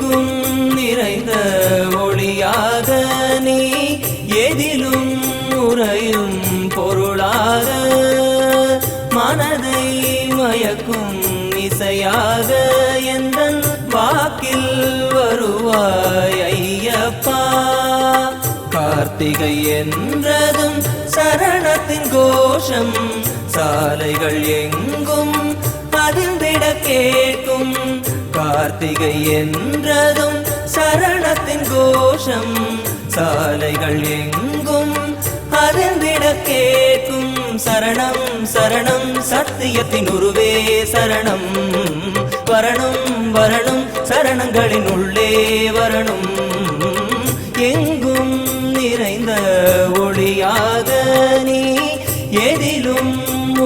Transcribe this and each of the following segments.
எங்கும் நிறைந்த ஒளியாக நீ எதிலும் உறையும் பொருளாக மனதை மயக்கும் இசையாக எந்தன் வாக்கில் வருவாய் ஐயப்பா. கார்த்திகை என்றதும் சரணத்தின் கோஷம் சாலைகள் எங்கும் அதிர்ந்திட கேட்கும். கார்த்திகை என்றதும் சரணத்தின் கோஷம் சாலைகள் எங்கும் அதிர்ந்திட கேட்கும். சரணம் சரணம் சத்தியத்தின் உருவே சரணம் வரணும் வரணும் சரணங்களின் உள்ளே வரணும். எங்கும் நிறைந்த ஒளியாக நீ எதிலும்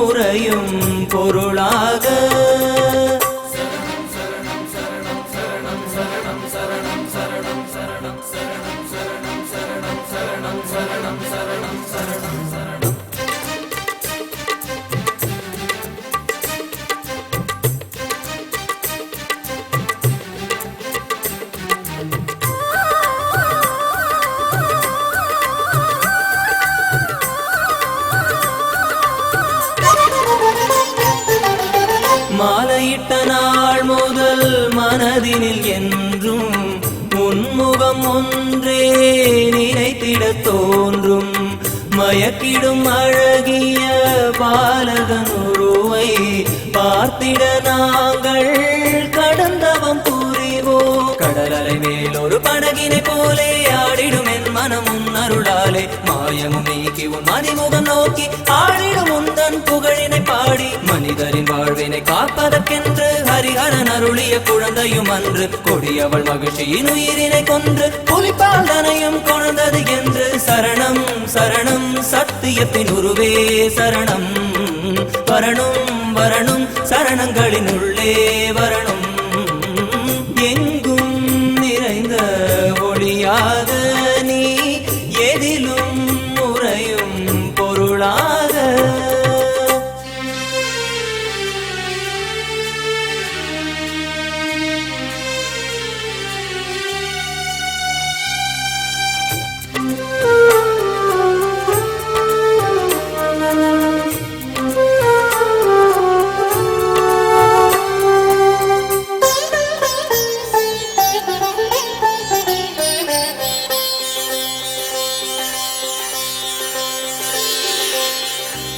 உறையும் பொருளாக மாலையிட்ட நாள் முதல் மனதினில் என்றும் உன்முகம் ஒன்றே நினைத்திட தோன்றும். மயக்கிடும் அழகிய பாலகன் உருவை பார்த்திட நாங்கள் கடந்தவம் புரிவோம். கடலலை மேல் ஒரு படகினை போலே ஆடிடும் என் மனமும் அருளாலே மாயமும் நீக்கி உன் மதிமுகம் நோக்கி ஆடிடும் உந்தன் புகழினை பாடி மனிதரின் வாழ்வினை காப்பதற்கென்று ஹரிஹரன் அருளிய குழந்தையும் அன்று கொடியவள் மகிழ்ச்சியின் உயிரினை கொன்று புலிப்பால் தனையும் கொண்டது என்று. சரணம் சரணம் சத்தியத்தின் உருவே சரணம் வரணும் வரணும் சரணங்களின் உள்ளே வரணும். எங்கும் நிறைந்த ஒளியாக நீ எதிலும் உறையும் பொருளாக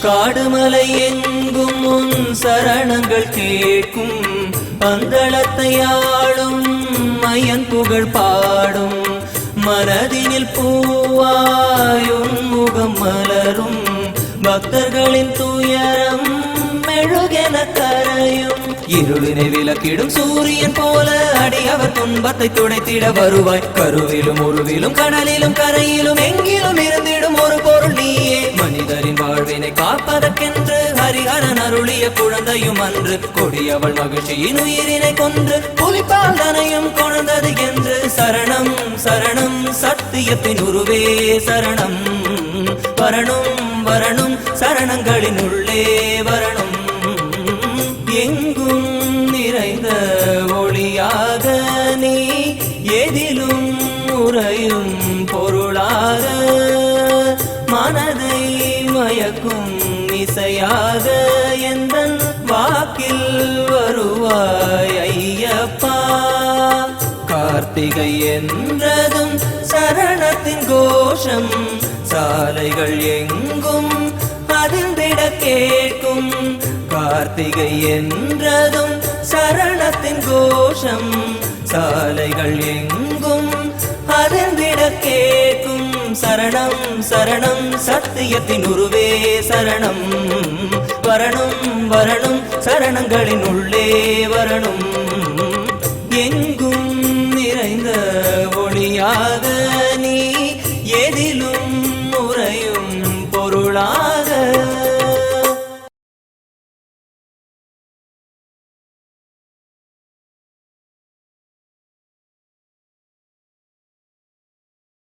காடுமலை எங்கும் உன் சரணங்கள் கேட்கும். பந்தளத்தை ஆளும் மையன் புகழ் பாடும். மனதினில் பூவாயுன் முகம் மலரும். பக்தர்களின் துயரம் மெழுகென கரையும். இருளினை விளக்கிடும் சூரியன் போல அடியவர் துன்பத்தை துடைத்திட வருவாய். கருவிலும் உருவிலும் கடலிலும் கரையிலும் எங்கிலும் இருந்திடும் ஒரு பொருள் நீயே. மனிதரின் வாழ்வினை காப்பதற்கென்று ஹரிஹரன் அருளிய குழந்தையும் அன்று கொடியவள் மகிழ்ச்சியின் உயிரினை கொன்று புலிப்பால் தனையும் கொண்டது என்று. சரணம் சரணம் சத்தியத்தின் உருவே சரணம் வரணும் வரணும் சரணங்களின் உள்ளே வரணும். எங்கும் நிறைந்த ஒளியாக நீ எதிலும் உறையும் பொருளாக மனதை மயக்கும் இசையாக எந்தன் வாக்கில் வருவாய் ஐயப்பா. கார்த்திகை என்றதும் சரணத்தின் கோஷம் சாலைகள் எங்கும் அதிர்ந்திட கேட்கும். கார்த்திகை என்றதும் சரணத்தின் கோஷம் சாலைகள் எங்கும் அதிர்ந்திட கேட்கும். சரணம் சரணம் சத்தியத்தின் உருவே சரணம் வரணும் வரணும் சரணங்களின் உள்ளே வரணும். எங்கும் நிறைந்த ஒளியாக